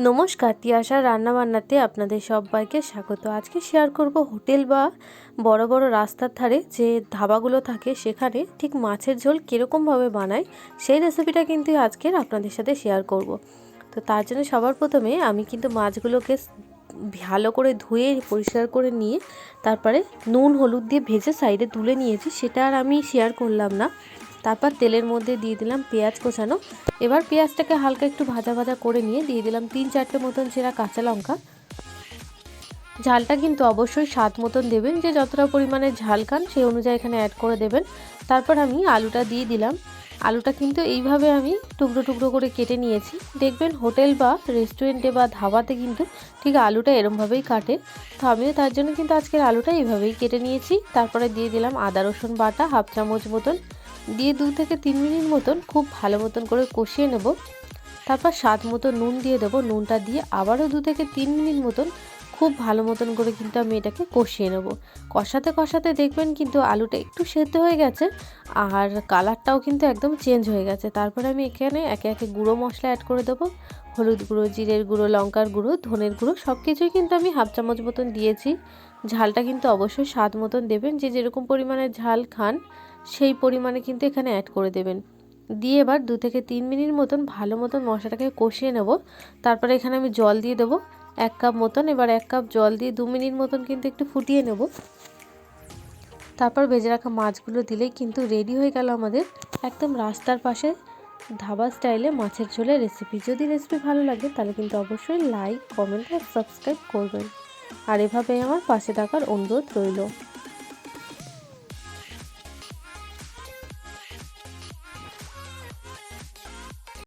নমস্কার, তিয়াশার রান্নাবান্নাতে আপনাদের সবাইকে স্বাগত। আজকে শেয়ার করব হোটেল বা বড় বড় রাস্তার ধারে যে ধাবাগুলো থাকে সেখানে ঠিক মাছের ঝোল কীরকমভাবে বানায় সেই রেসিপিটা কিন্তু আজকের আপনাদের সাথে শেয়ার করব। তো তার জন্য সবার প্রথমে আমি কিন্তু মাছগুলোকে ভালো করে ধুয়ে পরিষ্কার করে নিয়ে তারপরে নুন হলুদ দিয়ে ভেজে সাইডে তুলে নিয়েছি, সেটা আর আমি শেয়ার করলাম না। তারপর তেলের মধ্যে দিয়ে দিলাম পেঁয়াজ কোচানো। এবার পেঁয়াজটাকে হালকা একটু ভাজা ভাজা করে নিয়ে দিয়ে দিলাম 3-4টে মতন চেরা কাঁচা লঙ্কা। ঝালটা কিন্তু অবশ্যই স্বাদ মতন দেবেন, যে যতটা পরিমাণে ঝাল খান সেই অনুযায়ী এখানে অ্যাড করে দেবেন। তারপর আমি আলুটা দিয়ে দিলাম। আলুটা কিন্তু এইভাবে আমি টুকরো টুকরো করে কেটে নিয়েছি। দেখবেন হোটেল বা রেস্টুরেন্টে বা ধাবাতে কিন্তু ঠিক আলুটা এরমভাবেই কাটে, তো আমিও তার জন্য কিন্তু আজকের আলুটা এইভাবেই কেটে নিয়েছি। তারপরে দিয়ে দিলাম আদা রসুন বাটা 1/2 চামচ মতন, দিয়ে 2 থেকে 3 মিনিট মতন খুব ভালো মতন করে কষিয়ে নেব। তারপর স্বাদ মতো নুন দিয়ে দেবো। নুনটা দিয়ে আবারও 2 থেকে 3 মিনিট মতন খুব ভালো মতন করে কিন্তু আমি এটাকে কষিয়ে নেব। কষাতে কষাতে দেখবেন কিন্তু আলুটা একটু সেদ্ধ হয়ে গেছে আর কালারটাও কিন্তু একদম চেঞ্জ হয়ে গেছে। তারপরে আমি এখানে একে একে গুঁড়ো মশলা অ্যাড করে দেবো। হলুদ গুঁড়ো, জিরের গুঁড়ো, লঙ্কার গুঁড়ো, ধনের গুঁড়ো সব কিছুই কিন্তু আমি 1/2 চামচ মতন দিয়েছি। ঝালটা কিন্তু অবশ্যই স্বাদ মতন দেবেন, যে যেরকম পরিমাণে ঝাল খান সেই পরিমাণে কিন্তু এখানে অ্যাড করে দেবেন। দিয়ে এবার 2 থেকে 3 মিনিট মতন ভালো মতন মশলাটাকে কষিয়ে নেব। তারপরে এখানে আমি জল দিয়ে দেবো 1 কাপ মতন। এবার 1 কাপ জল দিয়ে 2 মিনিট মতন কিন্তু একটু ফুটিয়ে নেব। তারপর ভেজে রাখা মাছগুলো দিলেই কিন্তু রেডি হয়ে গেল আমাদের একদম রাস্তার পাশে ধাবা স্টাইলে মাছের ঝোলের রেসিপি। যদি রেসিপি ভালো লাগে তাহলে কিন্তু অবশ্যই লাইক, কমেন্ট আর সাবস্ক্রাইব করবেন, আর এভাবে আমার পাশে থাকার অনুরোধ রইল।